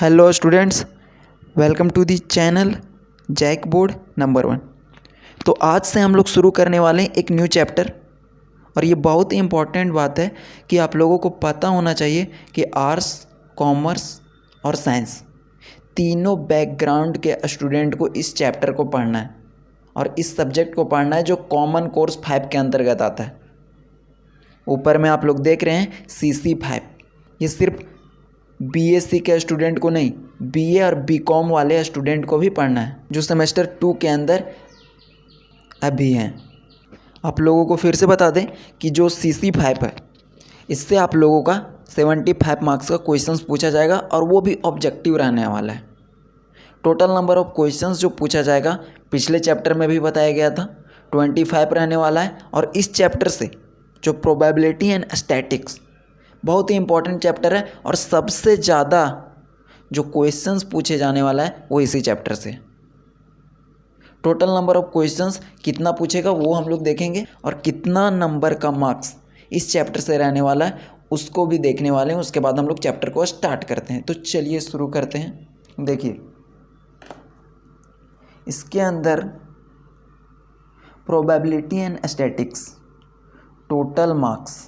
Hello students, welcome to the channel JAC board number 1। तो आज से हम लोग शुरू करने वाले हैं एक न्यू चैप्टर। और ये बहुत ही इम्पॉर्टेंट बात है कि आप लोगों को पता होना चाहिए कि आर्ट्स, कॉमर्स और साइंस तीनों बैकग्राउंड के स्टूडेंट को इस चैप्टर को पढ़ना है और इस सब्जेक्ट को पढ़ना है जो कॉमन कोर्स 5 के अंतर्गत आता है। ऊपर में आप लोग देख रहे हैं CC5। ये सिर्फ BSc के स्टूडेंट को नहीं, BA और BCom वाले स्टूडेंट को भी पढ़ना है जो सेमेस्टर 2 के अंदर अभी हैं। आप लोगों को फिर से बता दें कि जो CC5 है इससे आप लोगों का 75 मार्क्स का क्वेश्चंस पूछा जाएगा और वो भी ऑब्जेक्टिव रहने वाला है। टोटल नंबर ऑफ क्वेश्चंस जो पूछा जाएगा पिछले चैप्टर में भी बताया गया था 25 रहने वाला है। और इस चैप्टर से जो प्रोबेबिलिटी एंड स्टैटिक्स बहुत ही इंपॉर्टेंट चैप्टर है और सबसे ज़्यादा जो क्वेश्चंस पूछे जाने वाला है वो इसी चैप्टर से। टोटल नंबर ऑफ क्वेश्चंस कितना पूछेगा वो हम लोग देखेंगे और कितना नंबर का मार्क्स इस चैप्टर से रहने वाला है उसको भी देखने वाले हैं। उसके बाद हम लोग चैप्टर को स्टार्ट करते हैं। तो चलिए शुरू करते हैं। देखिए इसके अंदर probability and statics total marks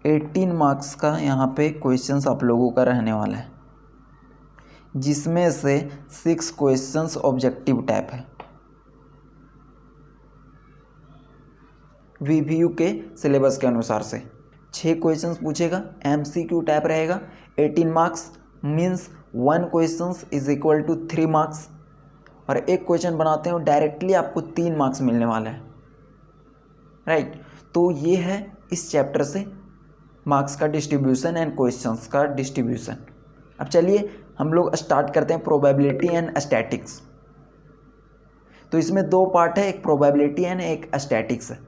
18 marks का यहाँ पे क्वेश्चंस आप लोगों का रहने वाला है, जिसमें से 6 क्वेश्चंस ऑब्जेक्टिव टाइप है। VVU के सिलेबस के अनुसार से 6 क्वेश्चंस पूछेगा, MCQ टाइप रहेगा। 18 marks means 1 questions is equal to 3 marks. और एक क्वेश्चन बनाते हैं डायरेक्टली आपको 3 मार्क्स मिलने वाला है, राइट। तो ये है इस चैप्टर से मार्क्स का डिस्ट्रीब्यूशन एंड क्वेश्चंस का डिस्ट्रीब्यूशन। अब चलिए हम लोग स्टार्ट करते हैं प्रोबेबिलिटी एंड स्टैटिक्स। तो इसमें 2 पार्ट है, एक प्रोबेबिलिटी एंड एक स्टैटिक्स है।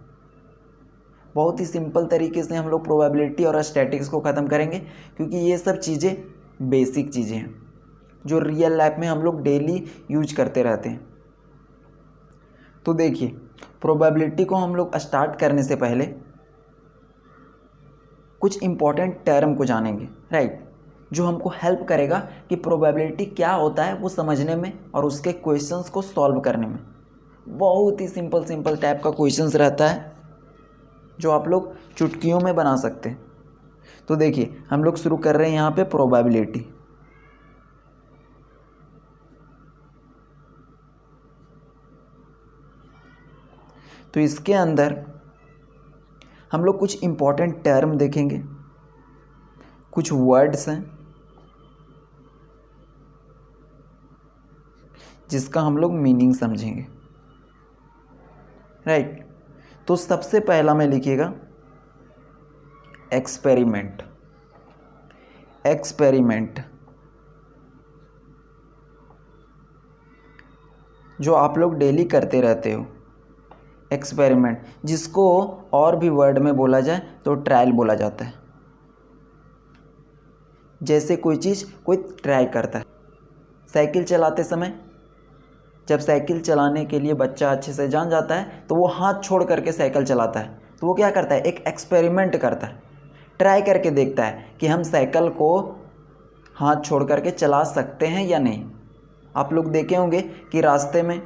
बहुत ही सिंपल तरीके से हम लोग प्रोबेबिलिटी और स्टैटिक्स को ख़त्म करेंगे क्योंकि ये सब चीज़ें बेसिक चीज़ें हैं जो रियल लाइफ में हम लोग डेली यूज करते रहते हैं। तो देखिए प्रोबेबिलिटी को हम लोग स्टार्ट करने से पहले कुछ इम्पॉर्टेंट टर्म को जानेंगे, राइट, जो हमको हेल्प करेगा कि प्रोबेबिलिटी क्या होता है वो समझने में और उसके क्वेश्चंस को सॉल्व करने में। बहुत ही सिंपल टाइप का क्वेश्चंस रहता है जो आप लोग चुटकियों में बना सकते हैं। तो देखिए हम लोग शुरू कर रहे हैं यहाँ पे प्रोबेबिलिटी। तो इसके अंदर हम लोग कुछ इम्पॉर्टेंट टर्म देखेंगे, कुछ वर्ड्स हैं जिसका हम लोग मीनिंग समझेंगे, राइट। तो सबसे पहला में लिखिएगा एक्सपेरिमेंट। एक्सपेरिमेंट जो आप लोग डेली करते रहते हो, एक्सपेरिमेंट जिसको और भी वर्ड में बोला जाए तो ट्रायल बोला जाता है। जैसे कोई चीज़ कोई ट्राई करता है। साइकिल चलाते समय जब साइकिल चलाने के लिए बच्चा अच्छे से जान जाता है तो वो हाथ छोड़ करके साइकिल चलाता है। तो वो क्या करता है, एक एक्सपेरिमेंट करता है, ट्राई करके देखता है कि हम साइकिल को हाथ छोड़ करके चला सकते हैं या नहीं। आप लोग देखे होंगे कि रास्ते में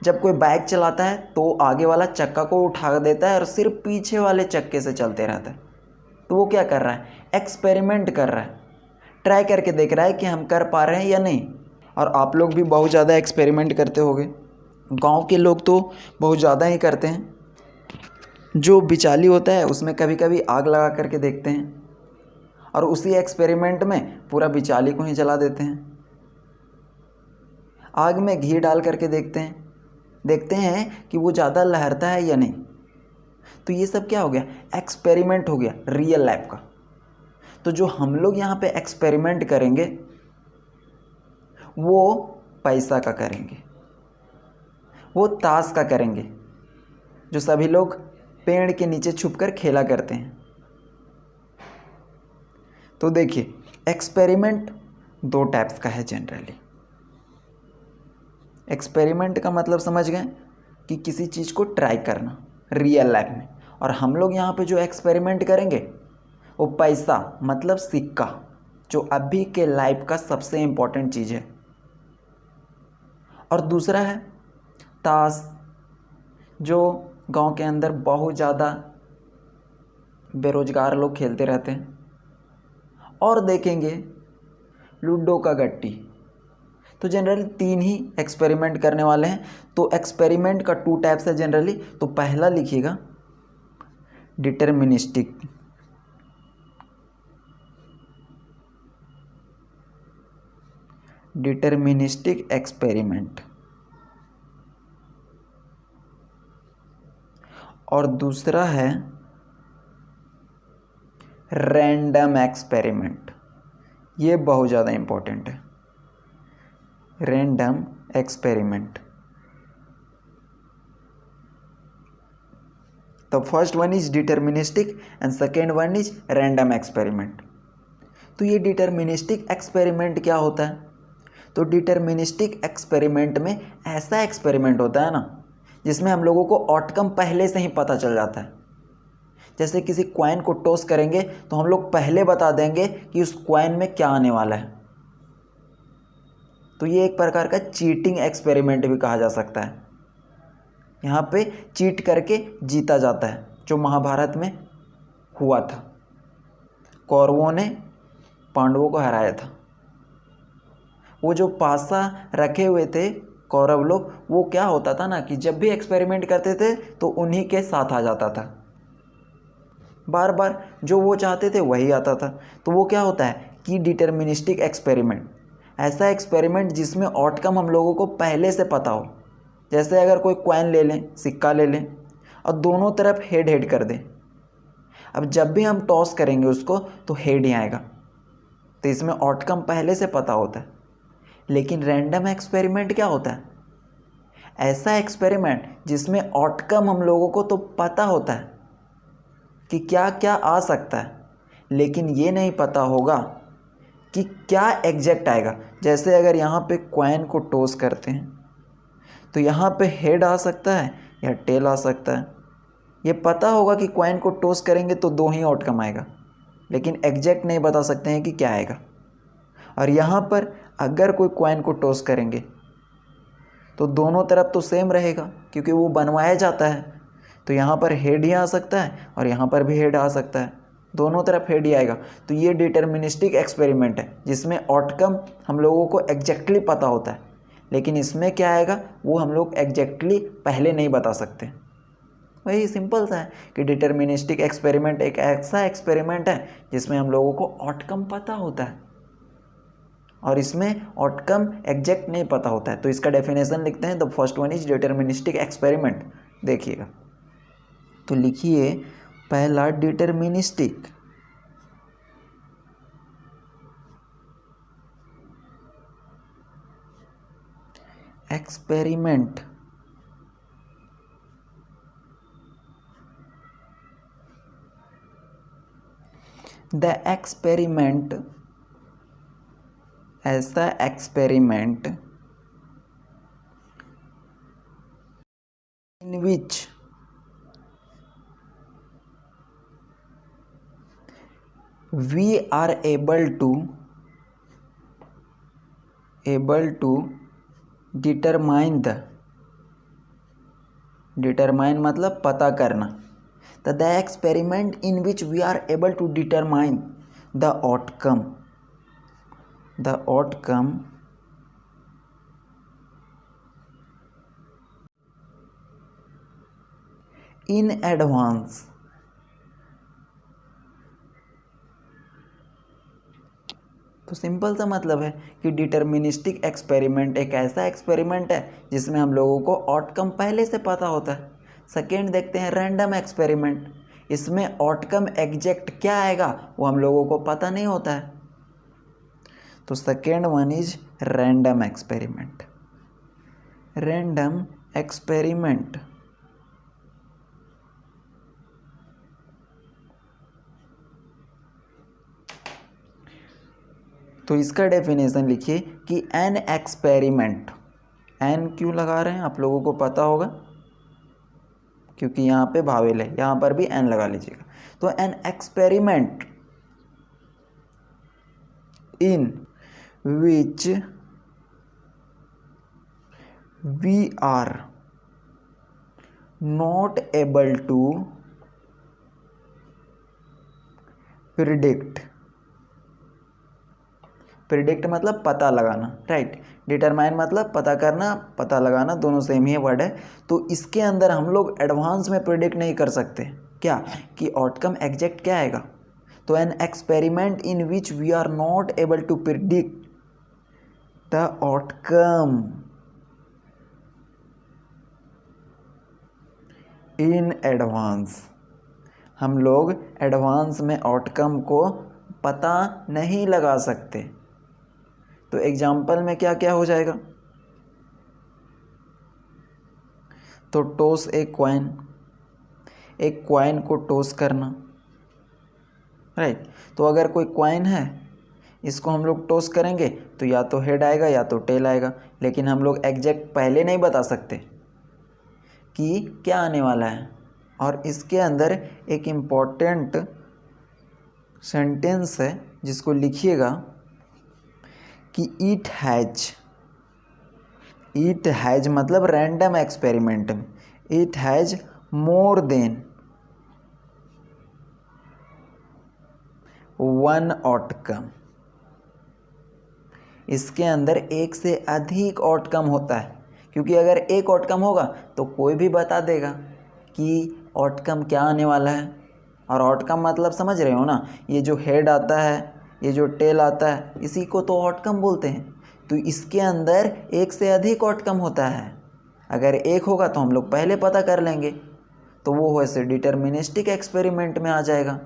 जब कोई बाइक चलाता है तो आगे वाला चक्का को उठा देता है और सिर्फ पीछे वाले चक्के से चलते रहता है। तो वो क्या कर रहा है, एक्सपेरिमेंट कर रहा है, ट्राई करके देख रहा है कि हम कर पा रहे हैं या नहीं। और आप लोग भी बहुत ज़्यादा एक्सपेरिमेंट करते होंगे। गांव के लोग तो बहुत ज़्यादा ही करते हैं। जो बिचाली होता है उसमें कभी कभी आग लगा करके देखते हैं और उसी एक्सपेरिमेंट में पूरा बिचाली को ही जला देते हैं। आग में घी डाल करके देखते हैं कि वो ज़्यादा लहरता है या नहीं। तो ये सब क्या हो गया, एक्सपेरिमेंट हो गया रियल लाइफ का। तो जो हम लोग यहाँ पे एक्सपेरिमेंट करेंगे वो पैसा का करेंगे, वो ताश का करेंगे जो सभी लोग पेड़ के नीचे छुपकर खेला करते हैं। तो देखिए एक्सपेरिमेंट 2 टाइप्स का है जनरली। एक्सपेरिमेंट का मतलब समझ गए कि किसी चीज़ को ट्राई करना रियल लाइफ में। और हम लोग यहाँ पे जो एक्सपेरिमेंट करेंगे वो पैसा मतलब सिक्का, जो अभी के लाइफ का सबसे इम्पोर्टेंट चीज़ है। और दूसरा है ताश, जो गांव के अंदर बहुत ज़्यादा बेरोजगार लोग खेलते रहते हैं। और देखेंगे लूडो का गट्टी। तो जनरली 3 ही एक्सपेरिमेंट करने वाले हैं। तो एक्सपेरिमेंट का 2 टाइप्स है जनरली। तो पहला लिखिएगा डिटर्मिनिस्टिक, डिटर्मिनिस्टिक एक्सपेरिमेंट, और दूसरा है रैंडम एक्सपेरिमेंट। ये बहुत ज़्यादा इम्पोर्टेंट है, रैंडम एक्सपेरिमेंट। तो first one is deterministic and second one is random experiment. तो ये डिटर्मिनिस्टिक एक्सपेरिमेंट क्या होता है? तो डिटर्मिनिस्टिक एक्सपेरिमेंट में ऐसा एक्सपेरिमेंट होता है ना, जिसमें हम लोगों को आउटकम पहले से ही पता चल जाता है। जैसे किसी कॉइन को टॉस करेंगे तो हम लोग पहले बता देंगे कि उस कॉइन में क्या आने वाला है। तो ये एक प्रकार का चीटिंग एक्सपेरिमेंट भी कहा जा सकता है। यहाँ पे चीट करके जीता जाता है, जो महाभारत में हुआ था। कौरवों ने पांडवों को हराया था। वो जो पासा रखे हुए थे कौरव लोग, वो क्या होता था ना कि जब भी एक्सपेरिमेंट करते थे तो उन्हीं के साथ आ जाता था। बार बार जो वो चाहते थे वही आता था। तो वो क्या होता है कि डिटर्मिनिस्टिक एक्सपेरिमेंट, ऐसा एक्सपेरिमेंट जिसमें आउटकम हम लोगों को पहले से पता हो। जैसे अगर कोई कॉइन ले लें, सिक्का ले लें और दोनों तरफ हेड हेड कर दें। अब जब भी हम टॉस करेंगे उसको तो हेड ही आएगा। तो इसमें आउटकम पहले से पता होता है। लेकिन रैंडम एक्सपेरिमेंट क्या होता है? ऐसा एक्सपेरिमेंट जिसमें आउटकम हम लोगों को तो पता होता है कि क्या क्या आ सकता है, लेकिन ये नहीं पता होगा कि क्या एग्जैक्ट आएगा। जैसे अगर यहाँ पे कॉइन को टॉस करते हैं तो यहाँ पे हेड आ सकता है या टेल आ सकता है। ये पता होगा कि कॉइन को टॉस करेंगे तो 2 ही आउटकम आएगा, लेकिन एग्जैक्ट नहीं बता सकते हैं कि क्या आएगा। और यहाँ पर अगर कोई कॉइन को टॉस करेंगे तो दोनों तरफ तो सेम रहेगा, क्योंकि वो बनवाया जाता है। तो यहाँ पर हेड ही आ सकता है और यहाँ पर भी हेड आ सकता है, दोनों तरफ हेड ही आएगा। तो ये डिटर्मिनिस्टिक एक्सपेरिमेंट है जिसमें आउटकम हम लोगों को एग्जैक्टली पता होता है, लेकिन इसमें क्या आएगा वो हम लोग एग्जैक्टली पहले नहीं बता सकते। वही सिंपल सा है कि डिटर्मिनिस्टिक एक्सपेरिमेंट एक ऐसा एक्सपेरिमेंट है जिसमें हम लोगों को आउटकम पता होता है और इसमें आउटकम एग्जैक्ट नहीं पता होता है। तो इसका डेफिनेशन लिखते हैं। The first one is deterministic experiment. देखिएगा, तो लिखिए पहला डिटर्मिनिस्टिक, एक्सपेरिमेंट। द एक्सपेरिमेंट, ऐसा experiment in which we are able to determine the, determine मतलब पता करना। the experiment in which we are able to determine the outcome in advance। तो simple सा मतलब है कि डिटर्मिनिस्टिक एक्सपेरिमेंट एक ऐसा एक्सपेरिमेंट है जिसमें हम लोगों को आउटकम पहले से पता होता है। सेकेंड देखते हैं रैंडम एक्सपेरिमेंट। इसमें आउटकम एग्जैक्ट क्या आएगा वो हम लोगों को पता नहीं होता है। तो second one is random experiment, random experiment. तो इसका डेफिनेशन लिखिए कि एन एक्सपेरिमेंट, एन क्यों लगा रहे हैं आप लोगों को पता होगा, क्योंकि यहाँ पे भावेल है, यहाँ पर भी एन लगा लीजिएगा। तो an experiment in which we are not able to predict मतलब पता लगाना, राइट। डिटरमाइन मतलब पता करना, पता लगाना, दोनों सेम ही वर्ड है। तो इसके अंदर हम लोग एडवांस में प्रिडिक्ट नहीं कर सकते क्या कि आउटकम एग्जैक्ट क्या आएगा। तो an experiment in which we are not able to predict the outcome in advance, हम लोग एडवांस में आउटकम को पता नहीं लगा सकते। तो एग्जाम्पल में क्या क्या हो जाएगा, तो टॉस ए कॉइन, एक कॉइन को टॉस करना, राइट। तो अगर कोई कॉइन है, इसको हम लोग टॉस करेंगे तो या तो हेड आएगा या तो टेल आएगा, लेकिन हम लोग एग्जैक्ट पहले नहीं बता सकते कि क्या आने वाला है। और इसके अंदर एक इम्पॉर्टेंट सेंटेंस है जिसको लिखिएगा कि इट हैज मतलब रैंडम एक्सपेरिमेंट में it has more than one outcome, इसके अंदर एक से अधिक आउटकम होता है। क्योंकि अगर एक आउटकम होगा तो कोई भी बता देगा कि आउटकम क्या आने वाला है। और आउटकम मतलब समझ रहे हो ना, ये जो हेड आता है, ये जो टेल आता है, इसी को तो आउटकम बोलते हैं। तो इसके अंदर एक से अधिक आउटकम होता है। अगर एक होगा तो हम लोग पहले पता कर लेंगे, तो वो वैसे डिटर्मिनिस्टिक एक्सपेरिमेंट में आ जाएगा,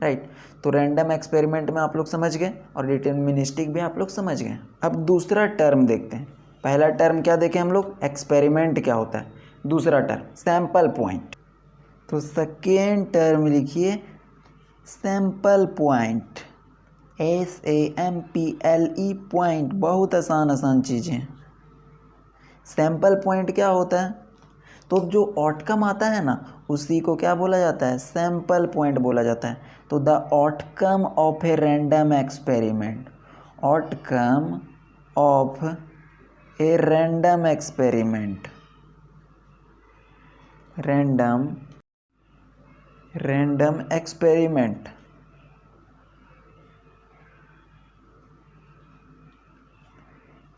राइट। तो रैंडम एक्सपेरिमेंट में आप लोग समझ गए और डिटर्मिनिस्टिक भी आप लोग समझ गए। अब दूसरा टर्म देखते हैं। पहला टर्म क्या देखें हम लोग, एक्सपेरिमेंट क्या होता है। दूसरा टर्म सैंपल पॉइंट। तो सेकेंड टर्म लिखिए सैंपल पॉइंट, SAMPLE पॉइंट। बहुत आसान चीज़ें। सैंपल पॉइंट क्या होता है, तो जो आउटकम आता है ना उसी को क्या बोला जाता है, सैंपल पॉइंट बोला जाता है। तो the outcome of a random experiment, outcome of a random experiment, random experiment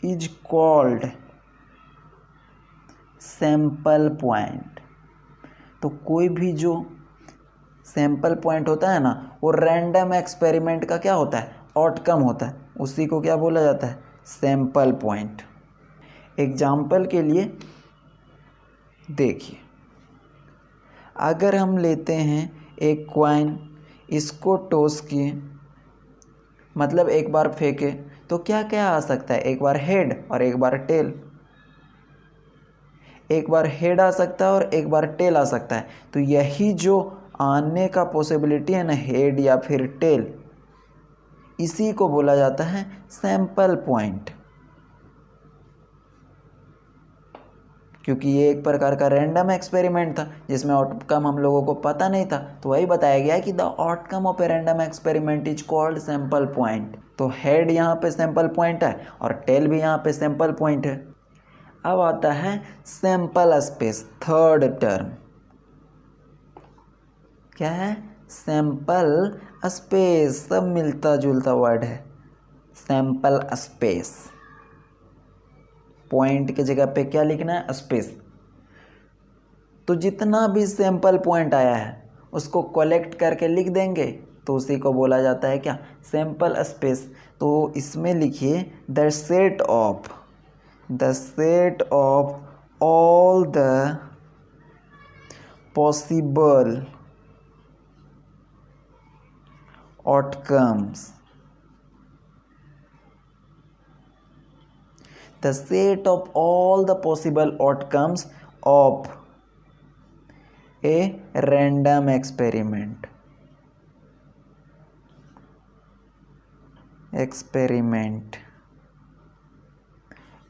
is called sample point. तो कोई भी जो सैंपल पॉइंट होता है ना, वो रैंडम एक्सपेरिमेंट का क्या होता है, आउटकम होता है। उसी को क्या बोला जाता है, सैंपल पॉइंट। एग्जाम्पल के लिए देखिए, अगर हम लेते हैं एक कॉइन, इसको टॉस किए, मतलब एक बार फेंके, तो क्या क्या आ सकता है, एक बार हेड और एक बार टेल। एक बार हेड आ सकता है और एक बार टेल आ सकता है। तो यही जो आने का पॉसिबिलिटी है ना, हेड या फिर टेल, इसी को बोला जाता है सैंपल पॉइंट। क्योंकि ये एक प्रकार का रैंडम एक्सपेरिमेंट था जिसमें आउटकम हम लोगों को पता नहीं था, तो वही बताया गया कि the outcome of a random experiment is called sample point. तो हेड यहाँ पे सैंपल पॉइंट है और टेल भी यहाँ पे सैंपल पॉइंट है। अब आता है सैंपल स्पेस, थर्ड टर्म। क्या है, सैंपल स्पेस, सब मिलता जुलता वर्ड है। सैंपल स्पेस, पॉइंट की जगह पे क्या लिखना है, स्पेस। तो जितना भी सैंपल पॉइंट आया है उसको कलेक्ट करके लिख देंगे, तो उसी को बोला जाता है क्या, सैंपल स्पेस। तो इसमें लिखिए the set of all the possible outcomes, the set of all the possible outcomes of a random experiment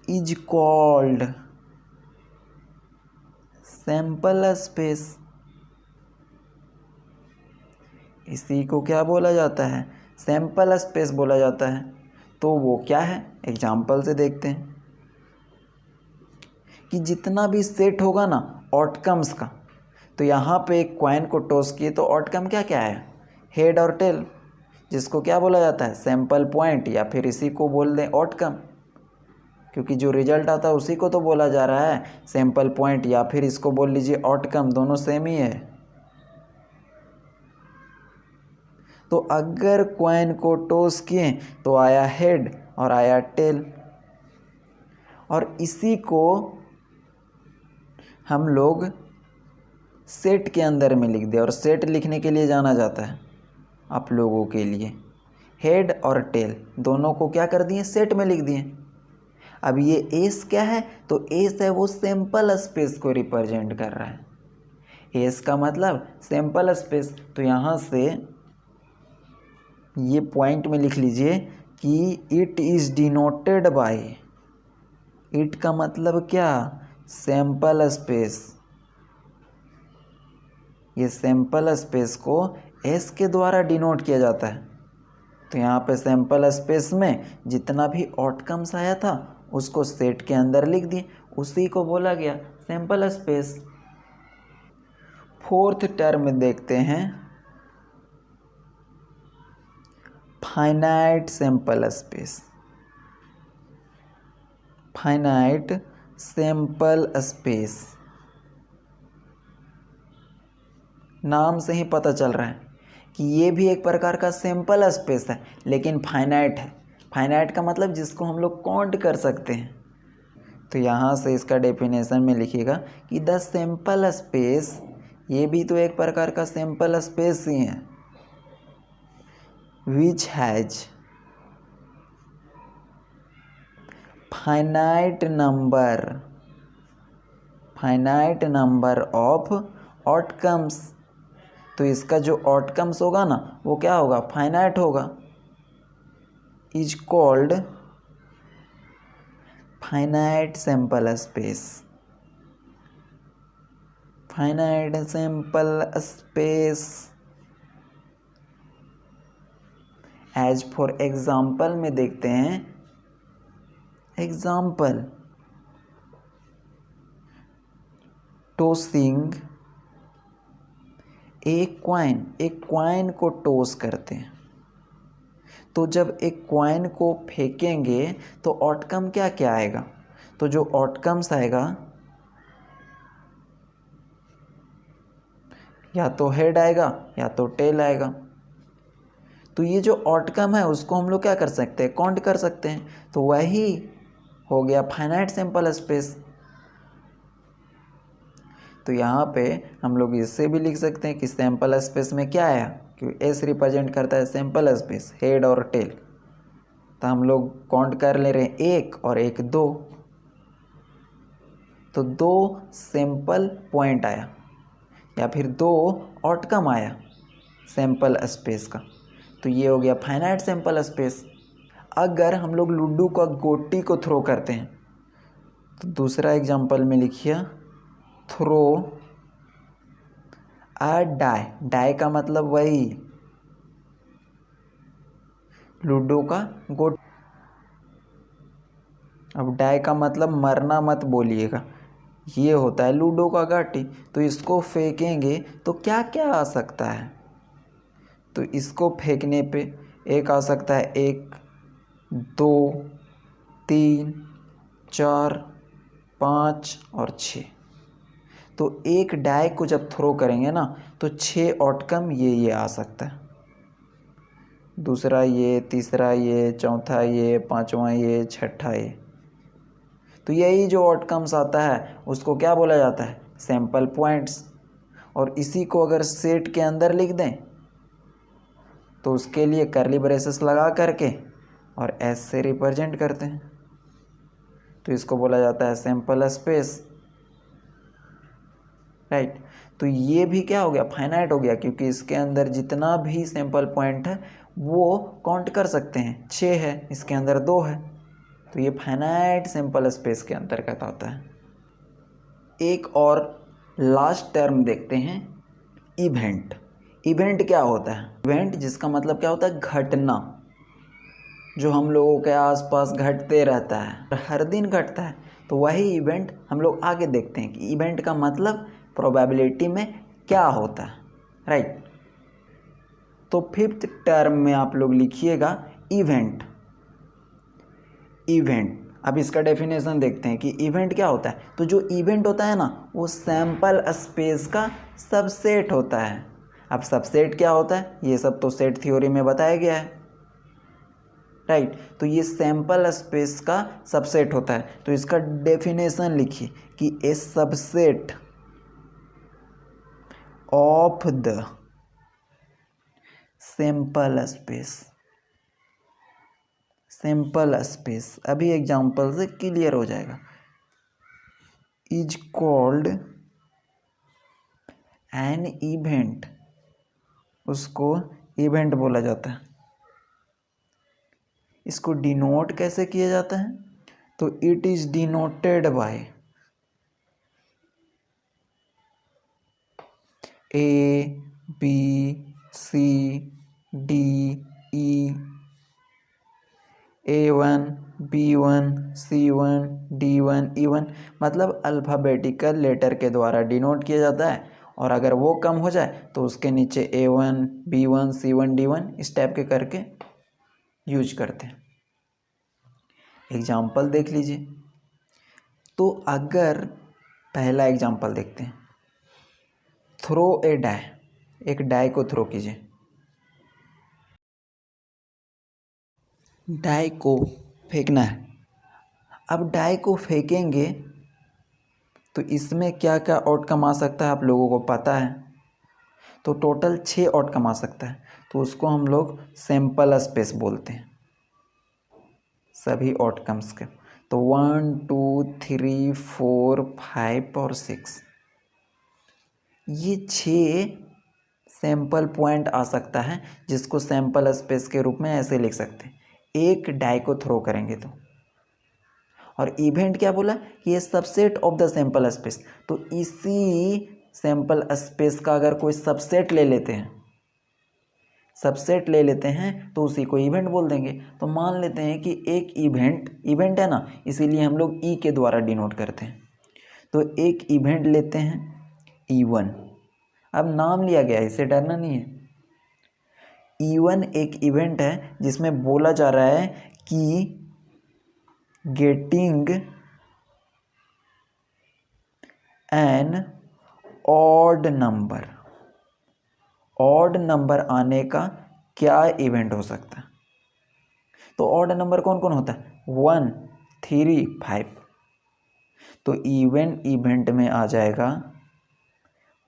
is called sample space। इसी को क्या बोला जाता है, सैंपल स्पेस बोला जाता है। तो वो क्या है, एग्जाम्पल से देखते हैं कि जितना भी सेट होगा ना आउटकम्स का, तो यहाँ पे एक कॉइन को टॉस किए तो आउटकम क्या क्या है, हेड और टेल, जिसको क्या बोला जाता है, सैंपल पॉइंट, या फिर इसी को बोल दें आउटकम, क्योंकि जो रिजल्ट आता है उसी को तो बोला जा रहा है सैंपल पॉइंट, या फिर इसको बोल लीजिए आउटकम, दोनों सेम ही है। तो अगर कॉइन को टॉस किए तो आया हेड और आया टेल, और इसी को हम लोग सेट के अंदर में लिख दे, और सेट लिखने के लिए जाना जाता है आप लोगों के लिए, हेड और टेल दोनों को क्या कर दिए, सेट में लिख दिए। अब ये एस क्या है, तो एस है वो सैंपल स्पेस को रिप्रेजेंट कर रहा है, एस का मतलब सैंपल स्पेस। तो यहाँ से ये पॉइंट में लिख लीजिए कि it is denoted by, it का मतलब क्या, सैंपल स्पेस, ये सैंपल स्पेस को एस के द्वारा डिनोट किया जाता है। तो यहाँ पे सैंपल स्पेस में जितना भी आउटकम्स आया था उसको सेट के अंदर लिख दिए, उसी को बोला गया सैंपल स्पेस। फोर्थ टर्म देखते हैं, finite sample space, finite sample space, नाम से ही पता चल रहा है कि ये भी एक प्रकार का सैंपल स्पेस है, लेकिन फाइनाइट है। फाइनाइट का मतलब जिसको हम लोग काउंट कर सकते हैं। तो यहाँ से इसका डेफिनेशन में लिखिएगा कि द सैंपल स्पेस, ये भी तो एक प्रकार का सैंपल स्पेस ही है, which has finite number of outcomes. तो इसका जो आउटकम्स होगा ना वो क्या होगा, फाइनाइट होगा, is called finite sample space, finite sample space. As for example में देखते हैं, एग्जाम्पल टॉसिंग एक क्वाइन को टॉस करते हैं, तो जब एक क्वाइन को फेंकेंगे तो आउटकम क्या क्या आएगा, तो जो आउटकम्स आएगा या तो हेड आएगा या तो टेल आएगा। तो ये जो आउटकम है उसको हम लोग क्या कर सकते हैं, काउंट कर सकते हैं, तो वही हो गया फाइनाइट सैंपल स्पेस। तो यहाँ पे हम लोग इससे भी लिख सकते हैं कि सैंपल स्पेस में क्या आया, क्योंकि एस रिप्रेजेंट करता है सैंपल स्पेस, हेड और टेल। तो हम लोग काउंट कर ले रहे हैं, एक और एक दो, तो दो सैंपल पॉइंट आया या फिर दो आउटकम आया सैंपल स्पेस का, तो ये हो गया फाइनाइट सैंपल स्पेस। अगर हम लोग लूडो का गोटी को थ्रो करते हैं, तो दूसरा एग्जांपल में लिखिए, थ्रो अ डाई, डाई का मतलब वही लूडो का गोटी। अब डाई का मतलब मरना मत बोलिएगा, ये होता है लूडो का गाटी। तो इसको फेंकेंगे तो क्या क्या आ सकता है, तो इसको फेंकने पे एक आ सकता है, 1 2 3 4 5 और 6। तो एक डाई को जब थ्रो करेंगे ना तो 6 आउटकम ये आ सकता है, दूसरा ये, तीसरा ये, चौथा ये, पांचवा ये, छठा ये। तो यही जो आउटकम्स आता है उसको क्या बोला जाता है, सैंपल पॉइंट्स। और इसी को अगर सेट के अंदर लिख दें तो उसके लिए कर्ली ब्रेसेस लगा करके और एस से रिप्रेजेंट करते हैं, तो इसको बोला जाता है सैंपल स्पेस, राइट। तो ये भी क्या हो गया, फाइनाइट हो गया, क्योंकि इसके अंदर जितना भी सैंपल पॉइंट है वो काउंट कर सकते हैं, 6 है, इसके अंदर 2 है, तो ये फाइनाइट सैंपल स्पेस के अंतर्गत आता है। एक और लास्ट टर्म देखते हैं, इवेंट। इवेंट क्या होता है, इवेंट जिसका मतलब क्या होता है, घटना। जो हम लोगों के आसपास घटते रहता है और हर दिन घटता है, तो वही इवेंट हम लोग आगे देखते हैं कि इवेंट का मतलब प्रोबेबिलिटी में क्या होता है, राइट। तो फिफ्थ टर्म में आप लोग लिखिएगा इवेंट। इवेंट, अब इसका डेफिनेशन देखते हैं कि इवेंट क्या होता है। तो जो इवेंट होता है ना, वो सैंपल स्पेस का सबसेट होता है। अब सबसेट क्या होता है, ये सब तो सेट थ्योरी में बताया गया है, राइट। तो ये सैंपल स्पेस का सबसेट होता है। तो इसका डेफिनेशन लिखिए कि a subset of the sample space, sample space, अभी एग्जांपल से क्लियर हो जाएगा, इज कॉल्ड एन इवेंट, उसको इवेंट बोला जाता है। इसको डिनोट कैसे किया जाता है, तो it is denoted by A B C D E, A1 B1 C1 D1 E1, मतलब अल्फ़ाबेटिकल लेटर के द्वारा डिनोट किया जाता है। और अगर वो कम हो जाए तो उसके नीचे A1 B1 C1 D1 इस टाइप के करके यूज करते हैं। एग्जाम्पल देख लीजिए। तो अगर पहला एग्जाम्पल देखते हैं, थ्रो ए डाई, एक डाई को थ्रो कीजिए। डाई को फेंकना है। अब डाई को फेंकेंगे तो इसमें क्या क्या आउटकम आ सकता है आप लोगों को पता है। तो टोटल 6 आउटकम आ सकता है। तो उसको हम लोग सैंपल स्पेस बोलते हैं, सभी आउटकम्स के। तो 1 2 3 4 5 और 6, ये 6 सैंपल पॉइंट आ सकता है, जिसको सैंपल स्पेस के रूप में ऐसे लिख सकते हैं। एक डाई को थ्रो करेंगे तो, और इवेंट क्या बोला कि ये subset of the sample space. तो इसी सैंपल स्पेस का अगर कोई सबसेट ले लेते हैं, सबसेट ले लेते हैं तो उसी को इवेंट बोल देंगे। तो मान लेते हैं कि एक इवेंट है ना, इसीलिए हम लोग ई के द्वारा डिनोट करते हैं। तो एक इवेंट लेते हैं E1, अब नाम लिया गया है, इससे डरना नहीं है। E1 एक इवेंट है जिसमें बोला जा रहा है कि getting an odd number, odd number आने का क्या इवेंट हो सकता है। तो ऑड नंबर कौन कौन होता है, 1 3 5। तो इवेंट में आ जाएगा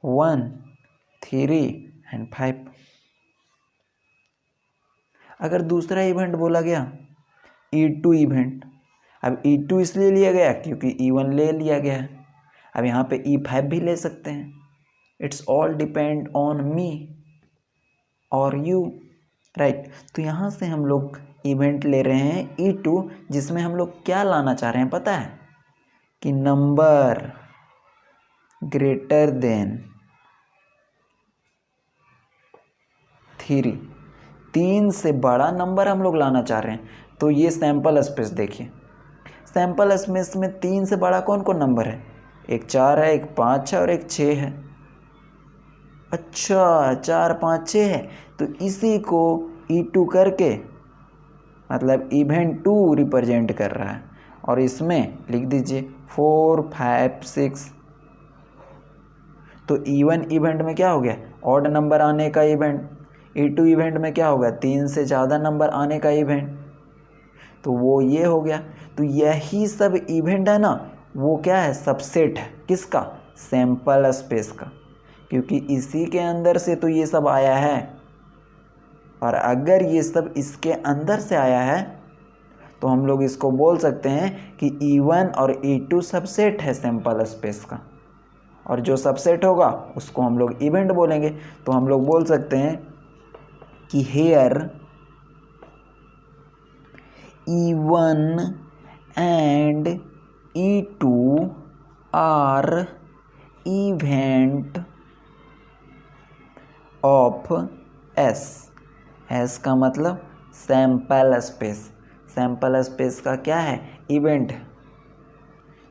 1 3 एंड 5। अगर दूसरा इवेंट बोला गया E2 इवेंट, अब E2 इसलिए लिया गया क्योंकि E1 ले लिया गया है। अब यहाँ पे E5 भी ले सकते हैं। It's all depend on me और यू, राइट। तो यहाँ से हम लोग इवेंट ले रहे हैं E2, जिसमें हम लोग क्या लाना चाह रहे हैं पता है, कि नंबर ग्रेटर देन 3, 3 से बड़ा नंबर हम लोग लाना चाह रहे हैं। तो ये सैंपल स्पेस देखिए, सैंपल स्पेस में 3 से बड़ा कौन कौन नंबर है, एक 4 है, एक 5 है और एक 6 है। अच्छा, 4 5 6 है। तो इसी को E2 करके, मतलब इवेंट 2 रिप्रेजेंट कर रहा है, और इसमें लिख दीजिए 4 5 6। तो E1 इवेंट में क्या हो गया, ऑड नंबर आने का इवेंट। E2 इवेंट में क्या होगा, 3 से ज़्यादा नंबर आने का इवेंट। तो वो ये हो गया। तो यही सब इवेंट है ना, वो क्या है, सबसेट है किसका, सैंपल स्पेस का, क्योंकि इसी के अंदर से तो ये सब आया है। और अगर ये सब इसके अंदर से आया है तो हम लोग इसको बोल सकते हैं कि E1 और E2 सबसेट है सैंपल स्पेस का, और जो सबसेट होगा उसको हम लोग इवेंट बोलेंगे। तो हम लोग बोल सकते हैं कि here E1 and E2 are event of S, S का मतलब सैंपल स्पेस। सैंपल स्पेस का क्या है, इवेंट।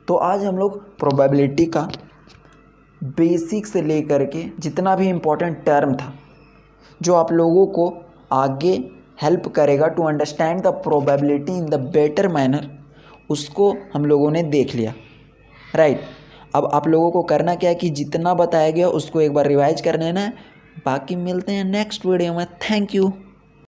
तो आज हम लोग प्रोबेबिलिटी का बेसिक से लेकर के जितना भी इम्पोर्टेंट टर्म था जो आप लोगों को आगे हेल्प करेगा to understand the probability in the better manner, उसको हम लोगों ने देख लिया, राइट। अब आप लोगों को करना क्या है कि जितना बताया गया उसको एक बार रिवाइज कर लेना है। बाकी मिलते हैं नेक्स्ट वीडियो में। Thank you.